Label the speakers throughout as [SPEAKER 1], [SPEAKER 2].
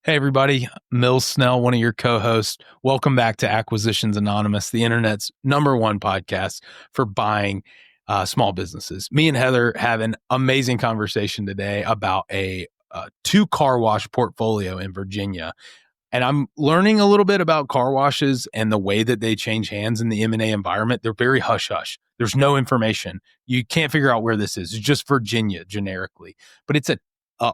[SPEAKER 1] Hey, everybody. Mills Snell, one of your co hosts. Welcome back to Acquisitions Anonymous, the internet's number one podcast for buying small businesses. Me and Heather have an amazing conversation today about a two car wash portfolio in Virginia. And I'm learning a little bit about car washes and the way that they change hands in the M&A environment. They're very hush hush. There's no information. You can't figure out where this is. It's just Virginia generically, but it's a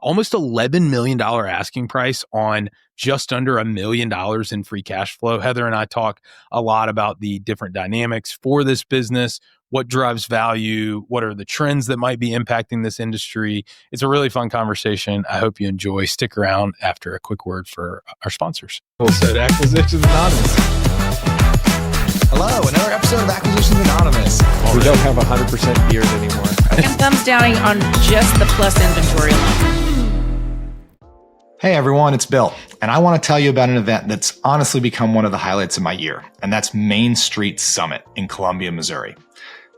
[SPEAKER 1] almost $11 million asking price on just under $1 million in free cash flow. Heather and I talk a lot about the different dynamics for this business, what drives value, what are the trends that might be impacting this industry. It's a really fun conversation. I hope you enjoy. Stick around after a quick word for our sponsors. So Acquisitions Anonymous.
[SPEAKER 2] Hello, another episode of Acquisitions Anonymous.
[SPEAKER 3] We don't have 100% beard anymore.
[SPEAKER 4] And thumbs downing on just the plus inventory line.
[SPEAKER 2] Hey everyone, it's Bill, and I want to tell you about an event that's honestly become one of the highlights of my year, and that's Main Street Summit in Columbia, Missouri.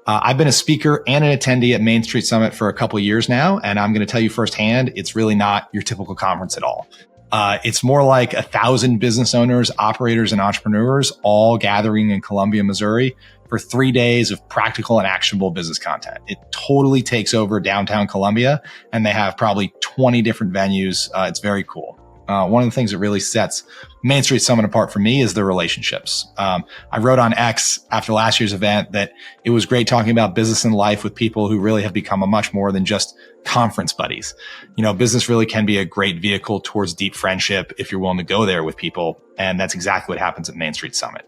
[SPEAKER 2] I've been a speaker and an attendee at Main Street Summit for a couple of years now, and I'm going to tell you firsthand, it's really not your typical conference at all. It's more like 1,000 business owners, operators, and entrepreneurs all gathering in Columbia, Missouri for 3 days of practical and actionable business content. It totally takes over downtown Columbia, and they have probably 20 different venues. It's very cool. One of the things that really sets Main Street Summit apart for me is the relationships. I wrote on X after last year's event that it was great talking about business and life with people who really have become a much more than just conference buddies. You know, business really can be a great vehicle towards deep friendship if you're willing to go there with people. And that's exactly what happens at Main Street Summit.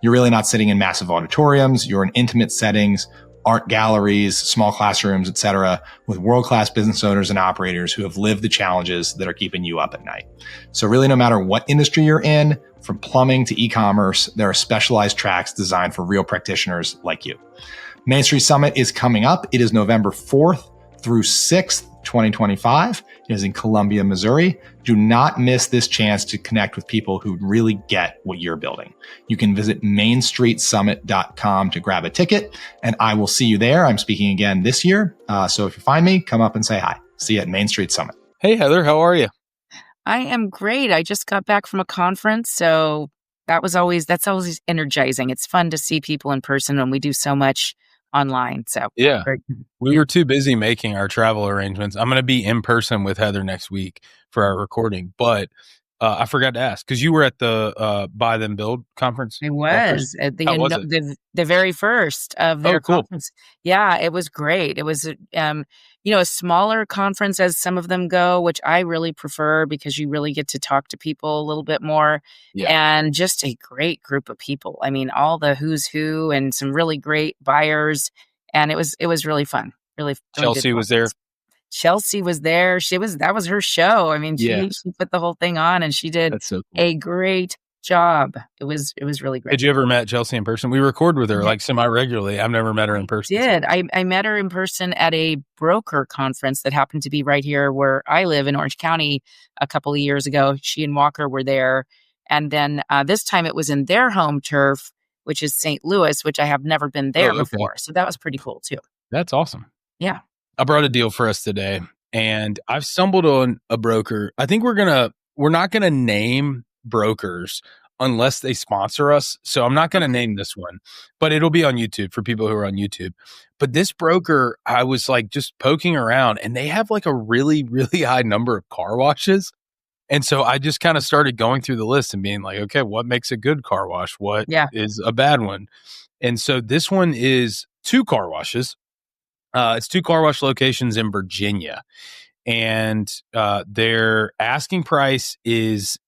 [SPEAKER 2] You're really not sitting in massive auditoriums. You're in intimate settings, art galleries, small classrooms, et cetera, with world-class business owners and operators who have lived the challenges that are keeping you up at night. So really, no matter what industry you're in, from plumbing to e-commerce, there are specialized tracks designed for real practitioners like you. Main Street Summit is coming up. It is November 4th through 6th, 2025. It is in Columbia, Missouri. Do not miss this chance to connect with people who really get what you're building. You can visit mainstreetsummit.com to grab a ticket, and I will see you there. I'm speaking again this year. So if you find me, come up and say hi. See you at Main Street Summit.
[SPEAKER 1] Hey, Heather, how are you?
[SPEAKER 4] I am great. I just got back from a conference, so that's always energizing. It's fun to see people in person when we do so much online. So
[SPEAKER 1] yeah, we were too busy making our travel arrangements. I'm going to be in person with Heather next week for our recording, but I forgot to ask because you were at the Buy Then Build conference.
[SPEAKER 4] I was at the very first of their conference. Yeah, it was great. It was a smaller conference as some of them go, which I really prefer because you really get to talk to people a little bit more. Yeah. And just a great group of people. I mean, all the who's who and some really great buyers, and it was really fun. Really,
[SPEAKER 1] Chelsea was there.
[SPEAKER 4] Chelsea was there. That was her show. I mean, she put the whole thing on, and she did a great job. It was really great.
[SPEAKER 1] Did you ever met Chelsea in person? We record with her like semi-regularly. I've never met her in person.
[SPEAKER 4] I met her in person at a broker conference that happened to be right here where I live in Orange County a couple of years ago. She and Walker were there. And then this time it was in their home turf, which is St. Louis, which I have never been there before. So that was pretty cool too.
[SPEAKER 1] That's awesome.
[SPEAKER 4] Yeah.
[SPEAKER 1] I brought a deal for us today, and I've stumbled on a broker. I think we're not gonna name brokers unless they sponsor us. So I'm not gonna name this one, but it'll be on YouTube for people who are on YouTube. But this broker, I was like just poking around, and they have like a really, really high number of car washes. And so I just kind of started going through the list and being like, okay, what makes a good car wash? What is a bad one? And so this one is 2 car washes. It's 2 car wash locations in Virginia, and their asking price is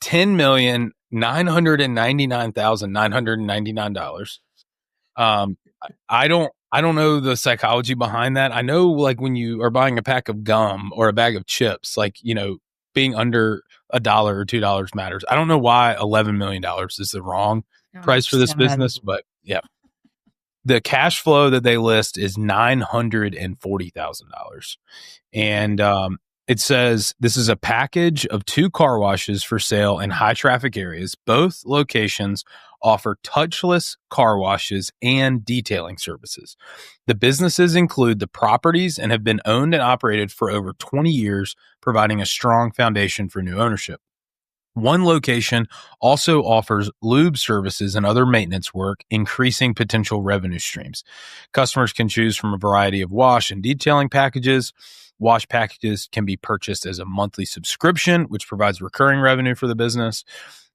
[SPEAKER 1] $10,999,999. I don't know the psychology behind that. I know like when you are buying a pack of gum or a bag of chips, like, you know, being under $1 or $2 matters. I don't know why $11 million is the wrong price for this business, but yeah. The cash flow that they list is $940,000. And it says this is a package of 2 car washes for sale in high traffic areas. Both locations offer touchless car washes and detailing services. The businesses include the properties and have been owned and operated for over 20 years, providing a strong foundation for new ownership. One location also offers lube services and other maintenance work, increasing potential revenue streams. Customers can choose from a variety of wash and detailing packages. Wash packages can be purchased as a monthly subscription, which provides recurring revenue for the business.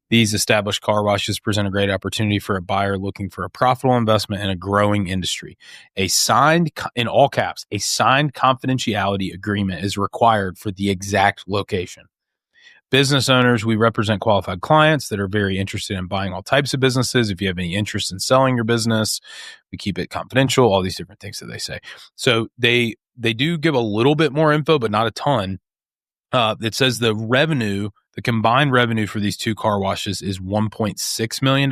[SPEAKER 1] These established car washes present a great opportunity for a buyer looking for a profitable investment in a growing industry. A signed, in all caps, a signed confidentiality agreement is required for the exact location. Business owners, we represent qualified clients that are very interested in buying all types of businesses. If you have any interest in selling your business, we keep it confidential, all these different things that they say. So they do give a little bit more info, but not a ton. It says the combined revenue for these two car washes is $1.6 million,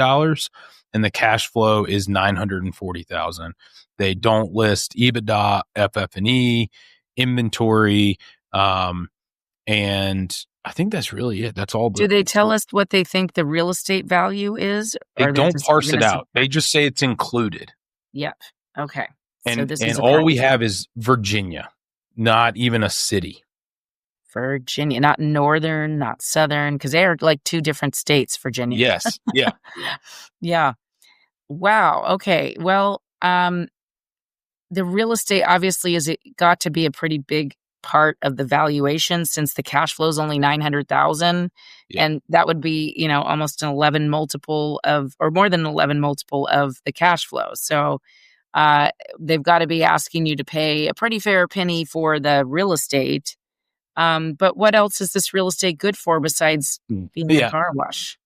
[SPEAKER 1] and the cash flow is $940,000. They don't list EBITDA, FF&E, inventory, and I think that's really it. That's all.
[SPEAKER 4] Do they tell us what they think the real estate value is?
[SPEAKER 1] They don't parse it out. They just say it's included.
[SPEAKER 4] Yep. Okay.
[SPEAKER 1] And all we have is Virginia, not even a city.
[SPEAKER 4] Virginia, not northern, not southern, because they are like two different states, Virginia.
[SPEAKER 1] Yes. Yeah.
[SPEAKER 4] Yeah. Wow. Okay. Well, the real estate obviously got to be a pretty big part of the valuation, since the cash flow is only $900,000, and that would be, almost an 11 multiple or more than an 11 multiple of the cash flow. So they've got to be asking you to pay a pretty fair penny for the real estate. But what else is this real estate good for besides being a car wash?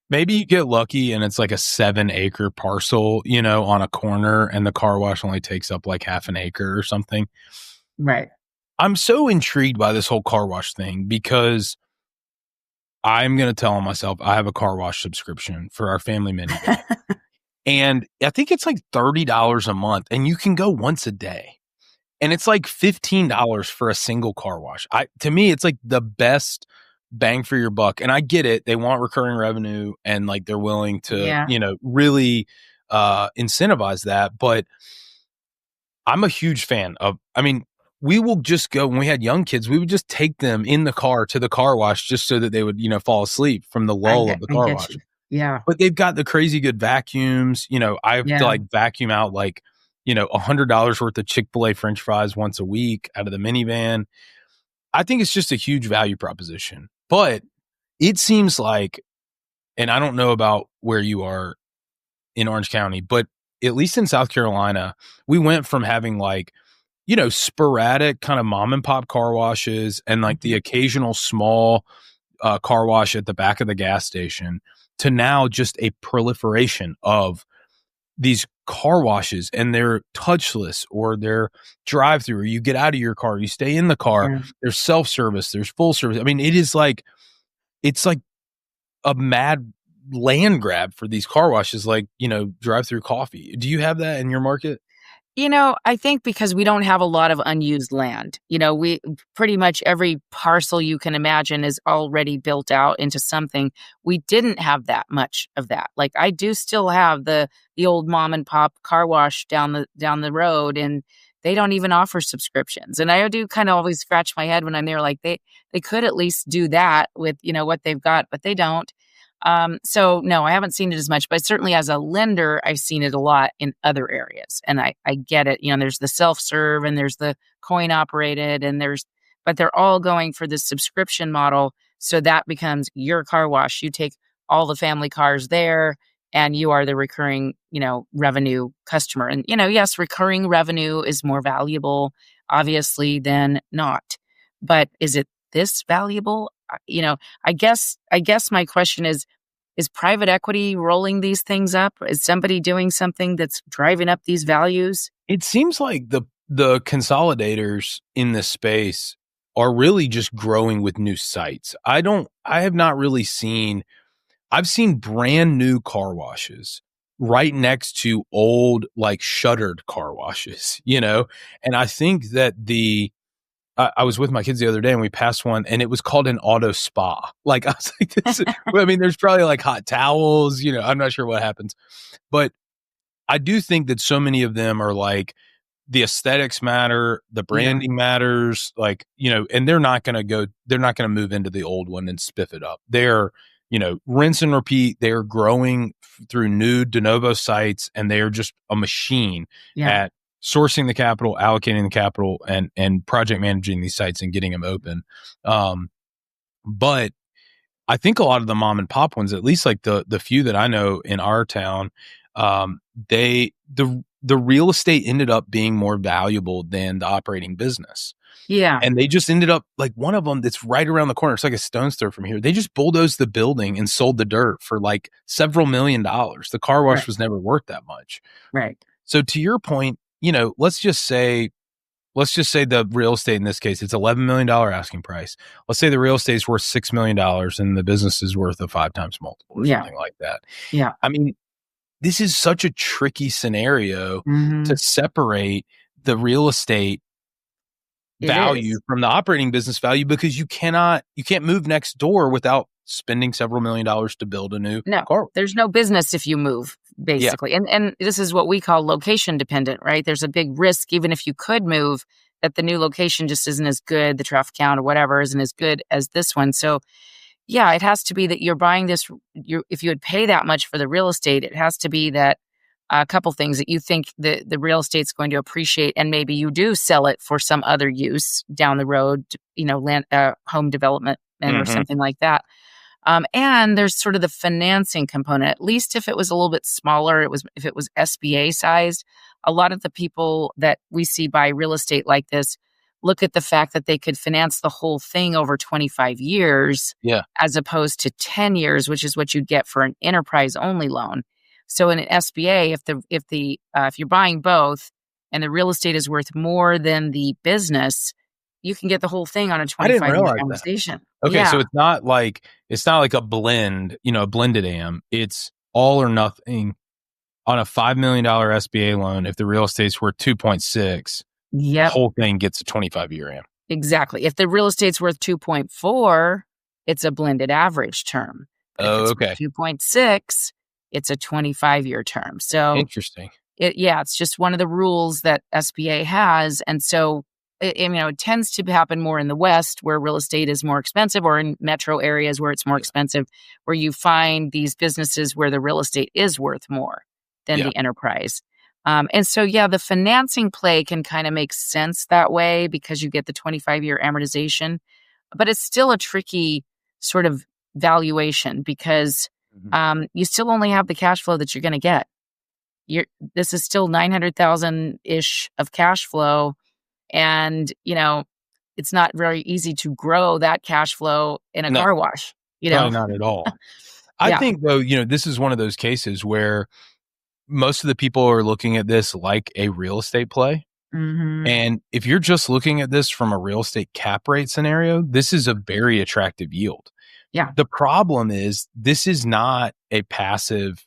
[SPEAKER 1] Maybe you get lucky and it's like a 7-acre parcel, on a corner, and the car wash only takes up like half an acre or something.
[SPEAKER 4] Right.
[SPEAKER 1] I'm so intrigued by this whole car wash thing because I'm going to tell myself I have a car wash subscription for our family minivan. And I think it's like $30 a month, and you can go once a day. And it's like $15 for a single car wash. To me, it's like the best bang for your buck. And I get it. They want recurring revenue, and like they're willing to, really incentivize that. But I'm a huge fan of, we will just go, when we had young kids, we would just take them in the car to the car wash just so that they would, fall asleep from the lull of the car wash.
[SPEAKER 4] Yeah.
[SPEAKER 1] But they've got the crazy good vacuums. I have to like vacuum out like, $100 worth of Chick-fil-A French fries once a week out of the minivan. I think it's just a huge value proposition. But it seems like, and I don't know about where you are in Orange County, but at least in South Carolina, we went from having like, sporadic kind of mom and pop car washes and like the occasional small car wash at the back of the gas station to now just a proliferation of these car washes, and they're touchless or they're drive-through, or you get out of your car, you stay in the car, there's self-service, there's full service. It's like a mad land grab for these car washes, like, drive-through coffee. Do you have that in your market?
[SPEAKER 4] I think because we don't have a lot of unused land. We pretty much every parcel you can imagine is already built out into something. We didn't have that much of that. Like, I do still have the old mom and pop car wash down the road, and they don't even offer subscriptions. And I do kind of always scratch my head when I'm there, like they could at least do that with, what they've got, but they don't. So no, I haven't seen it as much, but certainly as a lender, I've seen it a lot in other areas, and I get it. There's the self-serve and there's the coin operated, but they're all going for the subscription model. So that becomes your car wash. You take all the family cars there, and you are the recurring, revenue customer. And, yes, recurring revenue is more valuable, obviously, than not. But is it this valuable? I guess my question is private equity rolling these things up? Is somebody doing something that's driving up these values?
[SPEAKER 1] It seems like the consolidators in this space are really just growing with new sites. I've seen brand new car washes right next to old, like, shuttered car washes, and I think that I was with my kids the other day and we passed one and it was called an auto spa. Like, I was like, there's probably like hot towels, I'm not sure what happens, but I do think that so many of them are like the aesthetics matter, the branding matters, like, and they're not going to move into the old one and spiff it up. They're, rinse and repeat. They're growing through new de novo sites, and they are just a machine at sourcing the capital, allocating the capital, and project managing these sites and getting them open. But I think a lot of the mom and pop ones, at least like the few that I know in our town, the real estate ended up being more valuable than the operating business.
[SPEAKER 4] Yeah.
[SPEAKER 1] And they just ended up, like, one of them that's right around the corner, it's like a stone's throw from here. They just bulldozed the building and sold the dirt for like several $1 million. The car wash was never worth that much.
[SPEAKER 4] Right.
[SPEAKER 1] So to your point, let's just say the real estate in this case, it's $11 million asking price. Let's say the real estate is worth $6 million and the business is worth a 5 times multiple or something like that.
[SPEAKER 4] Yeah.
[SPEAKER 1] I mean, this is such a tricky scenario to separate the real estate value from the operating business value, because you can't move next door without spending several $1 million to build a new car.
[SPEAKER 4] There's no business if you move, basically. Yeah. And this is what we call location dependent, right? There's a big risk, even if you could move, that the new location just isn't as good, the traffic count or whatever isn't as good as this one. So yeah, it has to be that you're buying this, if you would pay that much for the real estate, it has to be that a couple things that you think the real estate's going to appreciate, and maybe you do sell it for some other use down the road, land, home development or something like that. And there's sort of the financing component. At least if it was a little bit smaller, if it was SBA sized, a lot of the people that we see buy real estate like this look at the fact that they could finance the whole thing over 25 years, as opposed to 10 years, which is what you'd get for an enterprise only loan. So in an SBA, if you're buying both and the real estate is worth more than the business, you can get the whole thing on a 25-year amortization.
[SPEAKER 1] Okay, so it's not like a blend, a blended AM. It's all or nothing on a $5 million SBA loan. If the real estate's worth 2.6, the whole thing gets a 25-year AM.
[SPEAKER 4] Exactly. If the real estate's worth 2.4, it's a blended average term. But if it's 2.6, it's a 25-year term. So
[SPEAKER 1] interesting.
[SPEAKER 4] It's just one of the rules that SBA has, and so it tends to happen more in the West, where real estate is more expensive, or in metro areas where it's more expensive, where you find these businesses where the real estate is worth more than the enterprise. And so, the financing play can kind of make sense that way because you get the 25-year amortization, but it's still a tricky sort of valuation because you still only have the cash flow that you're going to get. This is still 900,000-ish of cash flow. And, it's not very easy to grow that cash flow in a car wash.
[SPEAKER 1] No, not at all. I think, though, this is one of those cases where most of the people are looking at this like a real estate play. And if you're just looking at this from a real estate cap rate scenario, this is a very attractive yield.
[SPEAKER 4] Yeah.
[SPEAKER 1] The problem is this is not a passive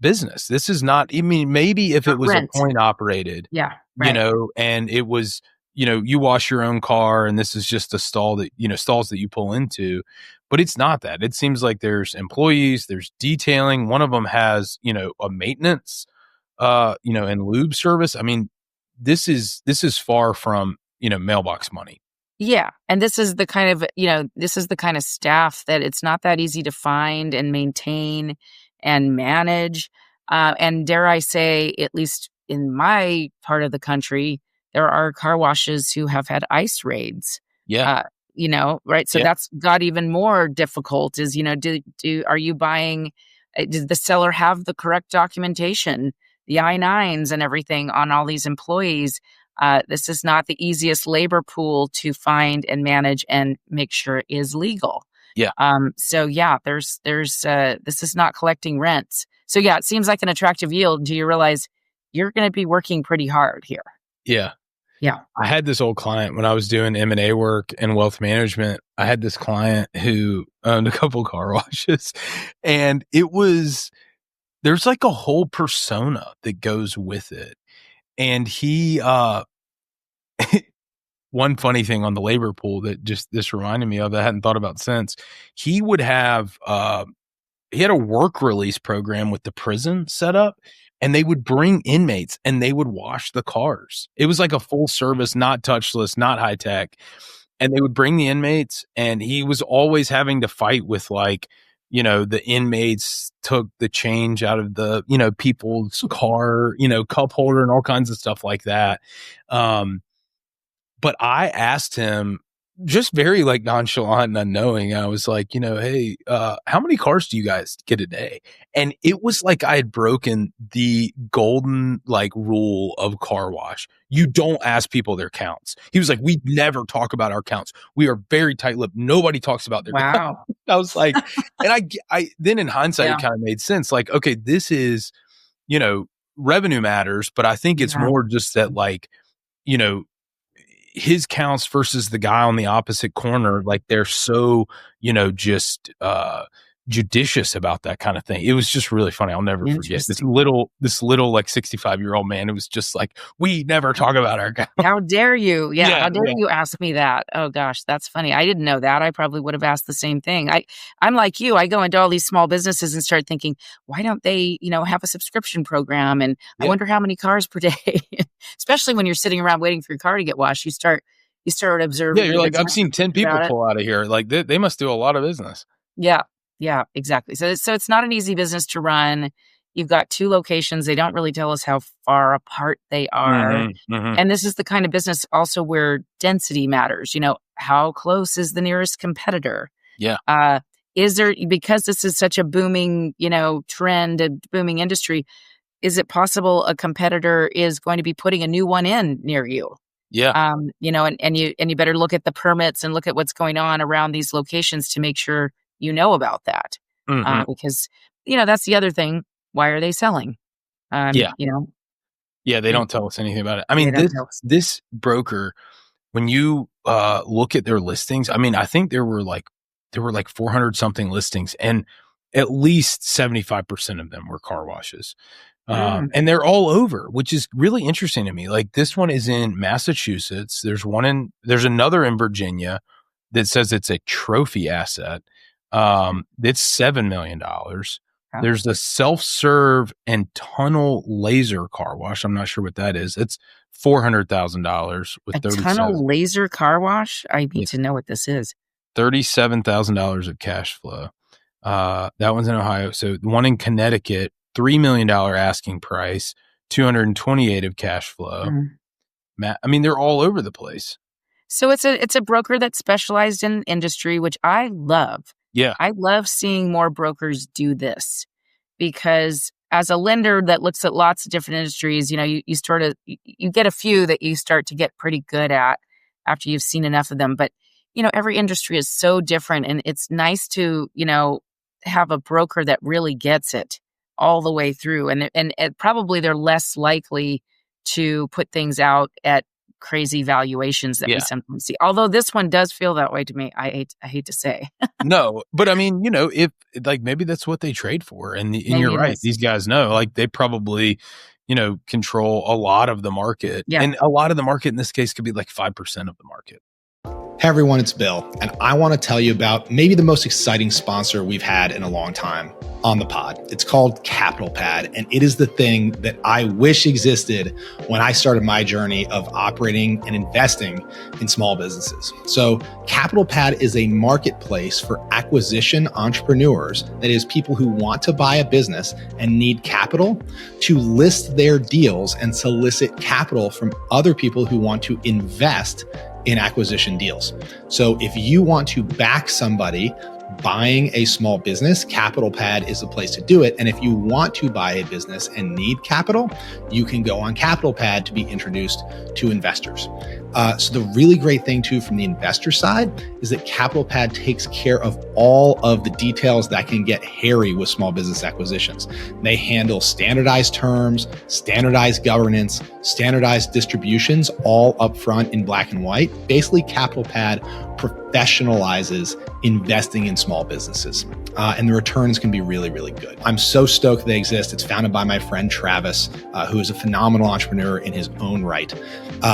[SPEAKER 1] business. This is not, maybe if it was a coin operated, and it was, you wash your own car and this is just a stall that, stalls that you pull into, but it's not that. It seems like there's employees, there's detailing. One of them has, a maintenance, and lube service. I mean, this is far from, mailbox money.
[SPEAKER 4] Yeah. And this is the kind of, staff that it's not that easy to find and maintain and manage. And dare I say, at least in my part of the country, there are car washes who have had ICE raids.
[SPEAKER 1] Yeah.
[SPEAKER 4] Right. So that's got even more difficult is, are you buying, does the seller have the correct documentation, the I-9s and everything on all these employees? This is not the easiest labor pool to find and manage and make sure it is legal.
[SPEAKER 1] Yeah.
[SPEAKER 4] There's this is not collecting rents. So it seems like an attractive yield until you realize you're going to be working pretty hard here.
[SPEAKER 1] Yeah.
[SPEAKER 4] Yeah.
[SPEAKER 1] I had this old client when I was doing M&A work and wealth management. I had this client who owned a couple car washes, and there's like a whole persona that goes with it. And he, one funny thing on the labor pool that just this reminded me of that I hadn't thought about since, he would have work release program with the prison set up, and they would bring inmates and they would wash the cars. It was like a full service, not touchless, not high tech. And they would bring the inmates, and he was always having to fight with, like, you know, the inmates took the change out of the, you know, people's car, you know, cup holder and all kinds of stuff like that. But I asked him, just very like nonchalant and unknowing, I was like, you know, hey, how many cars do you guys get a day? And it was like I had broken the golden like rule of car wash. You don't ask people their counts. He was like, we never talk about our counts. We are very tight-lipped. Nobody talks about their counts. I was like, and I then in hindsight, it kind of made sense. Like, okay, this is, you know, revenue matters, but I think it's more just that, like, you know, his counts versus the guy on the opposite corner, like they're so, you know, just judicious about that kind of thing. It was just really funny. I'll never forget this little like 65-year-old man. It was just like, we never talk about our counts.
[SPEAKER 4] How dare you? How dare you ask me that? Oh gosh, that's funny. I didn't know that. I probably would have asked the same thing. I'm like you. I go into all these small businesses and start thinking, why don't they, you know, have a subscription program? And I wonder how many cars per day. Especially when you're sitting around waiting for your car to get washed, you start observing.
[SPEAKER 1] Yeah, you're like, I've seen 10 people pull out of here. Like they must do a lot of business.
[SPEAKER 4] Yeah, exactly. So it's not an easy business to run. You've got 2 locations. They don't really tell us how far apart they are. And this is the kind of business also where density matters. You know, how close is the nearest competitor?
[SPEAKER 1] Yeah.
[SPEAKER 4] Is there, because this is such a booming, you know, trend, a booming industry, is it possible a competitor is going to be putting a new one in near you?
[SPEAKER 1] Yeah.
[SPEAKER 4] You know, and you better look at the permits and look at what's going on around these locations to make sure you know about that. Because, you know, that's the other thing. Why are they selling? You know?
[SPEAKER 1] Yeah, they don't tell us anything about it. I mean, this broker, when you look at their listings, I mean, I think there were like 400 something listings, and at least 75% of them were car washes. And they're all over, which is really interesting to me. Like, this one is in Massachusetts. There's another in Virginia that says it's a trophy asset. It's $7 million. There's the self-serve and tunnel laser car wash. I'm not sure what that is. It's $400,000 with
[SPEAKER 4] a tunnel laser car wash. I need to know what this is.
[SPEAKER 1] $37,000 of cash flow. That one's in Ohio. So the one in Connecticut, $3 million asking price, 228 of cash flow. I mean, they're all over the place.
[SPEAKER 4] So it's a broker that's specialized in industry, which I love.
[SPEAKER 1] Yeah.
[SPEAKER 4] I love seeing more brokers do this, because as a lender that looks at lots of different industries, you know, you get a few that you start to get pretty good at after you've seen enough of them. But, you know, every industry is so different, and it's nice to, you know, have a broker that really gets it all the way through. And probably they're less likely to put things out at crazy valuations that we sometimes see. Although this one does feel that way to me. I hate to say.
[SPEAKER 1] No, but I mean, you know, if like maybe that's what they trade for, and you're right. These guys know, like, they probably, you know, control a lot of the market, and a lot of the market in this case could be like 5% of the market.
[SPEAKER 2] Hey everyone, it's Bill, and I want to tell you about maybe the most exciting sponsor we've had in a long time on the pod. It's called Capital Pad, and it is the thing that I wish existed when I started my journey of operating and investing in small businesses. So Capital Pad is a marketplace for acquisition entrepreneurs, that is, people who want to buy a business and need capital to list their deals and solicit capital from other people who want to invest in acquisition deals. So if you want to back somebody buying a small business, Capital Pad is the place to do it. And if you want to buy a business and need capital, you can go on Capital Pad to be introduced to investors. So the really great thing too from the investor side is that Capital Pad takes care of all of the details that can get hairy with small business acquisitions. They handle standardized terms, standardized governance, standardized distributions, all upfront in black and white. Basically, Capital Pad professionalizes investing in small businesses. And the returns can be really, really good. I'm so stoked they exist. It's founded by my friend Travis, who is a phenomenal entrepreneur in his own right.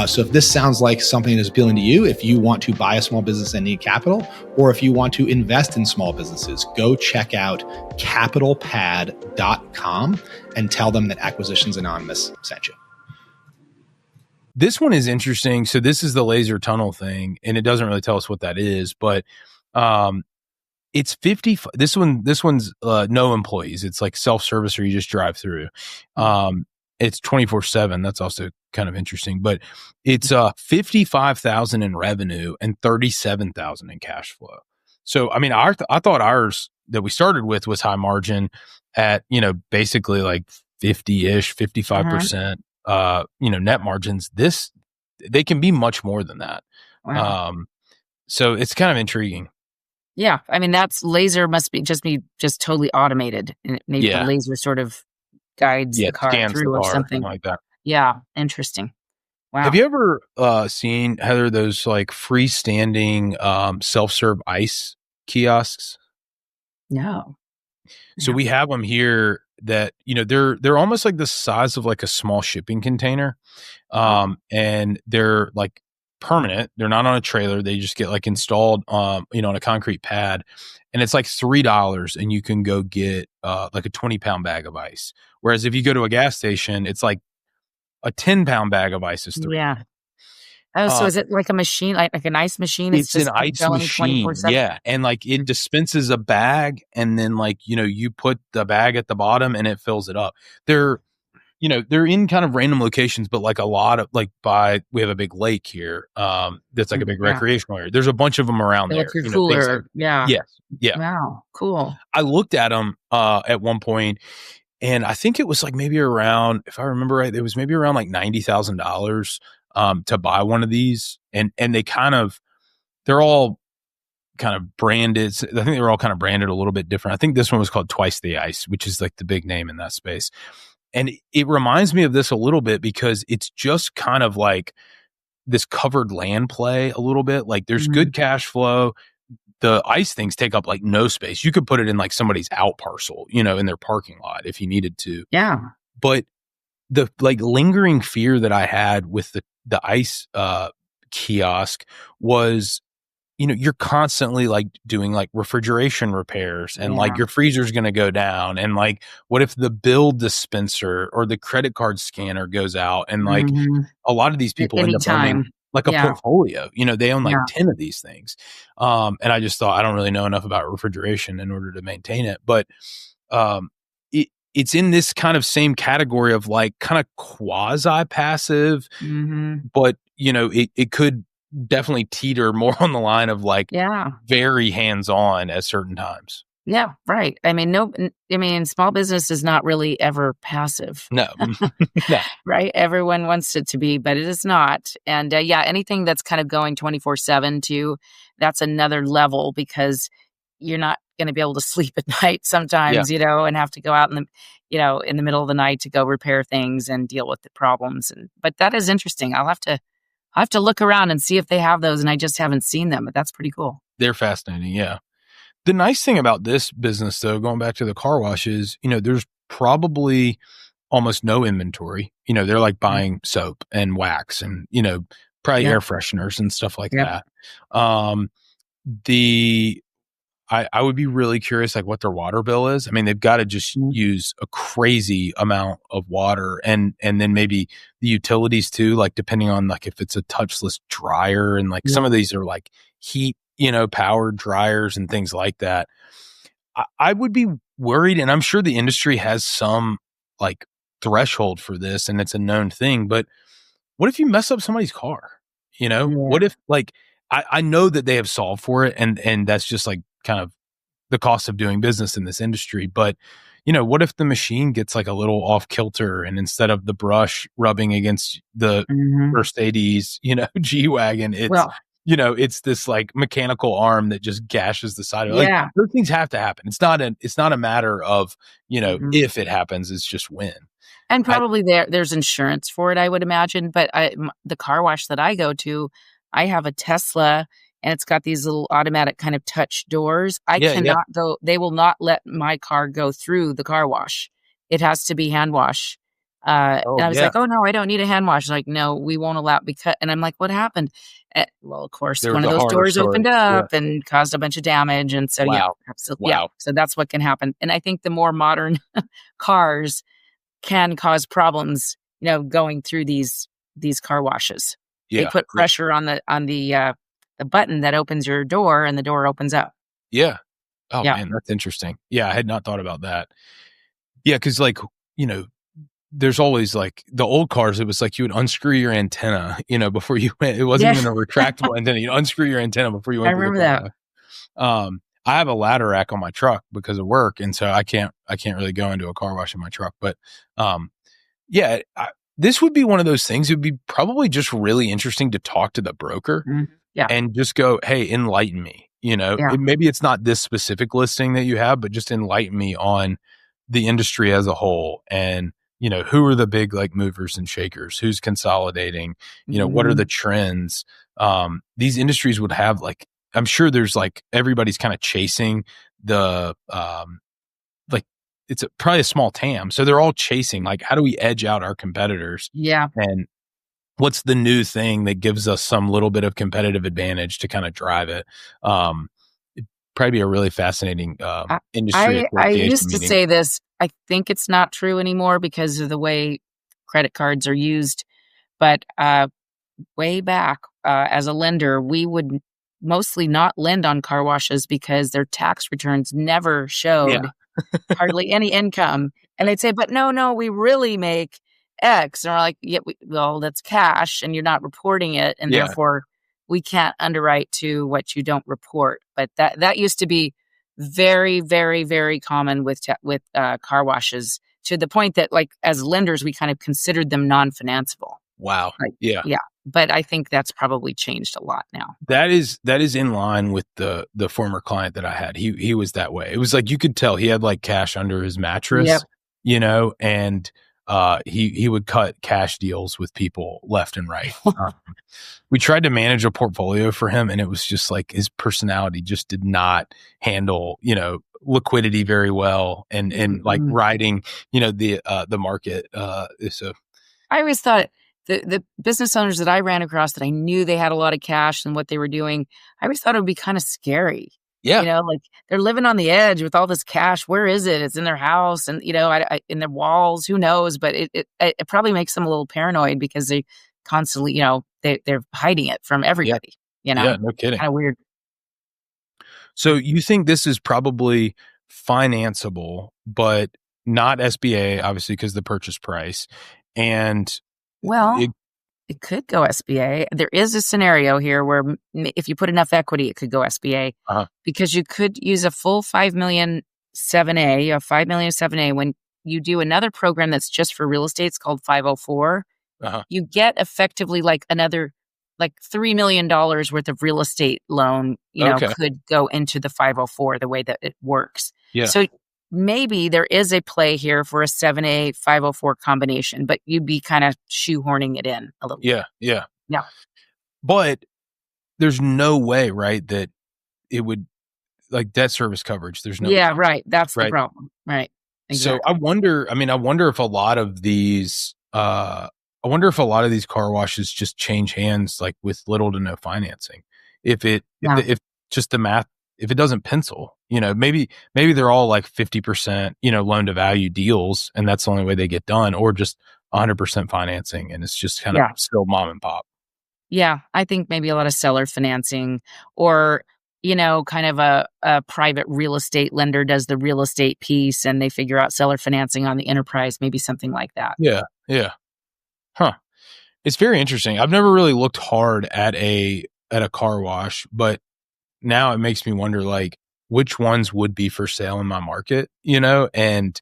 [SPEAKER 2] So if this sounds like something that's appealing to you, if you want to buy a small business and need capital, or if you want to invest in small businesses, go check out capitalpad.com and tell them that Acquisitions Anonymous sent you.
[SPEAKER 1] This one is interesting. So this is the laser tunnel thing, and it doesn't really tell us what that is, but it's 50. This one's no employees. It's like self-service, or you just drive through. It's 24/7. That's also kind of interesting, but it's 55,000 in revenue and 37,000 in cash flow. So, I mean, I thought ours that we started with was high margin at, basically like 50-ish, 55%, net margins. They can be much more than that.
[SPEAKER 4] Wow.
[SPEAKER 1] So it's kind of intriguing.
[SPEAKER 4] Yeah. I mean, laser must be just totally automated. And maybe the laser sort of guides the car through or something
[SPEAKER 1] like that.
[SPEAKER 4] Yeah. Interesting. Wow.
[SPEAKER 1] Have you ever seen, Heather, those like freestanding self-serve ice kiosks?
[SPEAKER 4] No.
[SPEAKER 1] So we have them here that, they're almost like the size of like a small shipping container. And they're like permanent. They're not on a trailer. They just get like installed, on a concrete pad, and it's like $3 and you can go get like a 20-pound bag of ice. Whereas if you go to a gas station, it's like a 10-pound bag of ice is $3.
[SPEAKER 4] Yeah. Oh, so is it like a machine, like an ice machine?
[SPEAKER 1] It's an ice machine. Yeah. And like it dispenses a bag, and then like, you put the bag at the bottom and it fills it up. They're in kind of random locations, but like a lot of like we have a big lake here. That's like a big recreational area. There's a bunch of them around there.
[SPEAKER 4] Like your cooler. Yeah.
[SPEAKER 1] Yes. Yeah.
[SPEAKER 4] Wow. Cool.
[SPEAKER 1] I looked at them at one point, and I think it was like maybe around, if I remember right, it was maybe around like $90,000 to buy one of these. And they're all kind of branded. I think they were all kind of branded a little bit different. I think this one was called Twice the Ice, which is like the big name in that space. And it reminds me of this a little bit because it's just kind of like this covered land play a little bit. Like there's good cash flow. The ice things take up like no space. You could put it in like somebody's out parcel, in their parking lot if you needed to.
[SPEAKER 4] Yeah.
[SPEAKER 1] But the like lingering fear that I had with the ice kiosk was, you're constantly like doing like refrigeration repairs, and like your freezer's going to go down. And like, what if the bill dispenser or the credit card scanner goes out? And like a lot of these people end up owning like a portfolio, they own like 10 of these things. And I just thought, I don't really know enough about refrigeration in order to maintain it. But it's in this kind of same category of like kind of quasi passive, but it could definitely teeter more on the line of like very hands-on at certain times.
[SPEAKER 4] Yeah, right. I mean, small business is not really ever passive.
[SPEAKER 1] No. No.
[SPEAKER 4] Right? Everyone wants it to be, but it is not. And anything that's kind of going 24/7 too, that's another level, because you're not going to be able to sleep at night sometimes, and have to go out in the middle of the night to go repair things and deal with the problems. But that is interesting. I'll have to look around and see if they have those, and I just haven't seen them, but that's pretty cool.
[SPEAKER 1] They're fascinating. Yeah. The nice thing about this business, though, going back to the car wash, is, there's probably almost no inventory. They're like buying soap and wax and, probably air fresheners and stuff like that. I would be really curious, like what their water bill is. I mean, they've got to just use a crazy amount of water, and then maybe the utilities too, like depending on like if it's a touchless dryer, and like some of these are like heat, powered dryers and things like that. I would be worried, and I'm sure the industry has some like threshold for this, and it's a known thing, but what if you mess up somebody's car? What if like, I know that they have solved for it, and that's just like kind of the cost of doing business in this industry. But, what if the machine gets like a little off kilter, and instead of the brush rubbing against the Mercedes, G-Wagon, it's this like mechanical arm that just gashes the side of it. Like, those things have to happen. It's not a matter of, if it happens, it's just when.
[SPEAKER 4] And probably there's insurance for it, I would imagine. But the car wash that I go to, I have a Tesla, and it's got these little automatic kind of touch doors. I cannot go. They will not let my car go through the car wash. It has to be hand wash. And I was like, "Oh no, I don't need a hand wash." Like, "No, we won't allow," because, and I'm like, "What happened?" Well, of course,
[SPEAKER 1] There
[SPEAKER 4] one
[SPEAKER 1] was
[SPEAKER 4] of
[SPEAKER 1] a
[SPEAKER 4] those
[SPEAKER 1] horror
[SPEAKER 4] doors
[SPEAKER 1] story.
[SPEAKER 4] opened
[SPEAKER 1] Yeah.
[SPEAKER 4] up and caused a bunch of damage. And so, yeah,
[SPEAKER 1] Wow.
[SPEAKER 4] absolutely. Yeah.
[SPEAKER 1] Wow.
[SPEAKER 4] So that's what can happen. And I think the more modern cars can cause problems, going through these car washes. They
[SPEAKER 1] Yeah.
[SPEAKER 4] put
[SPEAKER 1] Yeah.
[SPEAKER 4] pressure on the button that opens your door, and the door opens up.
[SPEAKER 1] Yeah. Oh
[SPEAKER 4] Yeah.
[SPEAKER 1] man, that's interesting. Yeah, I had not thought about that. Yeah, because like, you know, there's always like the old cars, it was like you would unscrew your antenna, before you went. It wasn't
[SPEAKER 4] Yeah.
[SPEAKER 1] even a retractable antenna. You unscrew your antenna before you
[SPEAKER 4] I
[SPEAKER 1] went through the
[SPEAKER 4] remember
[SPEAKER 1] car
[SPEAKER 4] that.
[SPEAKER 1] wash. I have a ladder rack on my truck because of work, and so I can't really go into a car wash in my truck. But yeah, this would be one of those things. It would be probably just really interesting to talk to the broker
[SPEAKER 4] Mhm. Yeah.
[SPEAKER 1] and just go, "Hey, enlighten me."
[SPEAKER 4] Yeah.
[SPEAKER 1] Maybe it's not this specific listing that you have, but just enlighten me on the industry as a whole, and who are the big like movers and shakers, who's consolidating, what are
[SPEAKER 4] Mhm.
[SPEAKER 1] the trends. These industries would have like, I'm sure there's like everybody's kind of chasing the like it's probably a small TAM, so they're all chasing like, how do we edge out our competitors,
[SPEAKER 4] Yeah.
[SPEAKER 1] and what's the new thing that gives us some little bit of competitive advantage to kind of drive it. It'd probably be a really fascinating
[SPEAKER 4] I
[SPEAKER 1] industry
[SPEAKER 4] I
[SPEAKER 1] association
[SPEAKER 4] used to
[SPEAKER 1] meeting.
[SPEAKER 4] say this. I think it's not true anymore because of the way credit cards are used. But way back, as a lender, we would mostly not lend on car washes because their tax returns never
[SPEAKER 1] Yeah,
[SPEAKER 4] showed hardly any income. And they'd say, "But no, no, we really make X." And we're like, "Yeah, well, that's cash and you're not reporting it. And
[SPEAKER 1] yeah,
[SPEAKER 4] therefore, we can't underwrite to what you don't report." But that used to be very, very, very common with car washes, to the point that, like, as lenders, we kind of considered them non-financeable.
[SPEAKER 1] wow,
[SPEAKER 4] Like,
[SPEAKER 1] yeah.
[SPEAKER 4] yeah. But I think that's probably changed a lot now.
[SPEAKER 1] That is in line with the former client that I had. He was that way. It was like you could tell he had like cash under his
[SPEAKER 4] Yep.
[SPEAKER 1] mattress, and he would cut cash deals with people left and right. We tried to manage a portfolio for him, and it was just like his personality just did not handle, liquidity very well, and like
[SPEAKER 4] Mm-mm.
[SPEAKER 1] riding, the market. So
[SPEAKER 4] I always thought the business owners that I ran across that I knew they had a lot of cash and what they were doing, I always thought it would be kind of scary.
[SPEAKER 1] yeah,
[SPEAKER 4] Like, they're living on the edge with all this cash. Where is it? It's in their house, and in their walls. Who knows? But it probably makes them a little paranoid because they constantly, they're hiding it from
[SPEAKER 1] yeah,
[SPEAKER 4] everybody.
[SPEAKER 1] yeah, no kidding.
[SPEAKER 4] Kind of weird.
[SPEAKER 1] So you think this is probably financeable, but not SBA, obviously, because the purchase price, and
[SPEAKER 4] Well,
[SPEAKER 1] it,
[SPEAKER 4] it could go SBA. There is a scenario here where, if you put enough equity, it could go SBA,
[SPEAKER 1] uh
[SPEAKER 4] because you could use a full 5 million 7A, a 5 million 7A. When you do another program that's just for real estate, it's called 504.
[SPEAKER 1] uh
[SPEAKER 4] You get effectively like another like $3 million worth of real estate loan,
[SPEAKER 1] okay,
[SPEAKER 4] could go into the 504, the way that it works.
[SPEAKER 1] yeah,
[SPEAKER 4] So maybe there is a play here for a 7A 504 combination, but you'd be kind of shoehorning it in a little bit.
[SPEAKER 1] yeah, yeah.
[SPEAKER 4] Yeah.
[SPEAKER 1] But there's no way, right, that it would like debt service coverage. There's no way,
[SPEAKER 4] Yeah, right. That's the
[SPEAKER 1] right?
[SPEAKER 4] problem. Right.
[SPEAKER 1] So I
[SPEAKER 4] Exactly.
[SPEAKER 1] wonder, I mean, I wonder if a lot of these, car washes just change hands like with little to no financing.
[SPEAKER 4] Yeah.
[SPEAKER 1] If just the math, if it doesn't pencil, maybe they're all like 50%, loan to value deals, and that's the only way they get done, or just 100% financing, and it's just kind of
[SPEAKER 4] Yeah.
[SPEAKER 1] still mom and pop.
[SPEAKER 4] Yeah, I think maybe a lot of seller financing, or, kind of a private real estate lender does the real estate piece and they figure out seller financing on the enterprise, maybe something like that.
[SPEAKER 1] Yeah, yeah, huh. It's very interesting. I've never really looked hard at a car wash, but now it makes me wonder like which ones would be for sale in my market, and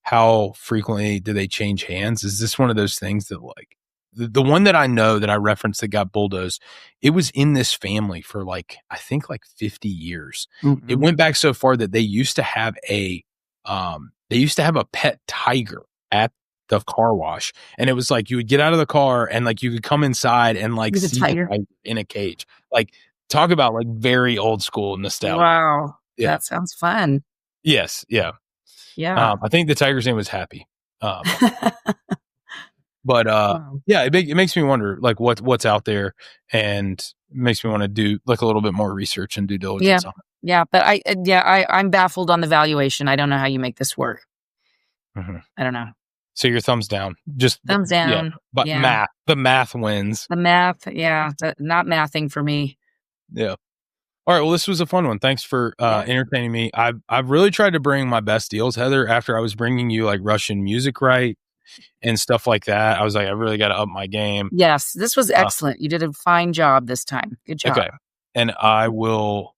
[SPEAKER 1] how frequently do they change hands? Is this one of those things that like the one that I know that I referenced that got bulldozed, it was in this family for like, I think like 50 years. It
[SPEAKER 4] Mhm.
[SPEAKER 1] went back so far that they used to have a pet tiger at the car wash. And it was like, you would get out of the car and like, you could come inside and like
[SPEAKER 4] With a
[SPEAKER 1] see the
[SPEAKER 4] tiger.
[SPEAKER 1] tiger in a cage. Like, talk about like very old school nostalgia.
[SPEAKER 4] Wow,
[SPEAKER 1] Yeah.
[SPEAKER 4] that sounds fun.
[SPEAKER 1] Yes. Yeah.
[SPEAKER 4] Yeah.
[SPEAKER 1] I think the tiger's name was Happy. Um, But yeah, it makes me wonder like what's out there, and makes me want to do like a little bit more research and due diligence on it.
[SPEAKER 4] Yeah, but I'm baffled on the valuation. I don't know how you make this work.
[SPEAKER 1] Mm-hmm.
[SPEAKER 4] I don't know.
[SPEAKER 1] So your thumbs down, just
[SPEAKER 4] thumbs down.
[SPEAKER 1] Yeah, but the math wins.
[SPEAKER 4] The math, not mathing for me.
[SPEAKER 1] Yeah. All right. Well, this was a fun one. Thanks for entertaining me. I've really tried to bring my best deals, Heather. After I was bringing you like Russian music right and stuff like that, I was like, I really got to up my game.
[SPEAKER 4] Yes, this was excellent. You did a fine job this time. Good job. Okay,
[SPEAKER 1] and I will.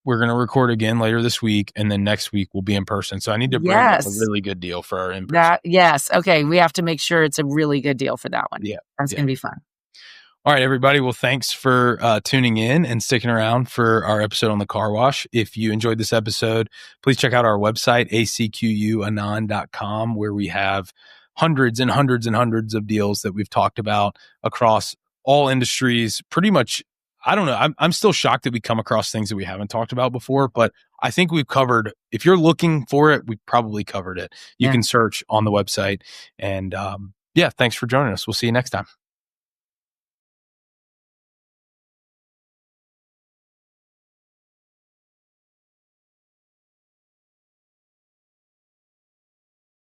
[SPEAKER 1] We're going to record again later this week, and then next week we'll be in person. So I need to bring up a really good deal for our in-person.
[SPEAKER 4] Yes. Okay. We have to make sure it's a really good deal for that one.
[SPEAKER 1] Yeah.
[SPEAKER 4] That's going to be fun.
[SPEAKER 1] All right, everybody. Well, thanks for tuning in and sticking around for our episode on the car wash. If you enjoyed this episode, please check out our website, acquanon.com, where we have hundreds and hundreds and hundreds of deals that we've talked about across all industries, pretty much. I don't know. I'm still shocked that we come across things that we haven't talked about before, but I think we've covered, if you're looking for it, we've probably covered it. You can search on the website. And thanks for joining us. We'll see you next time.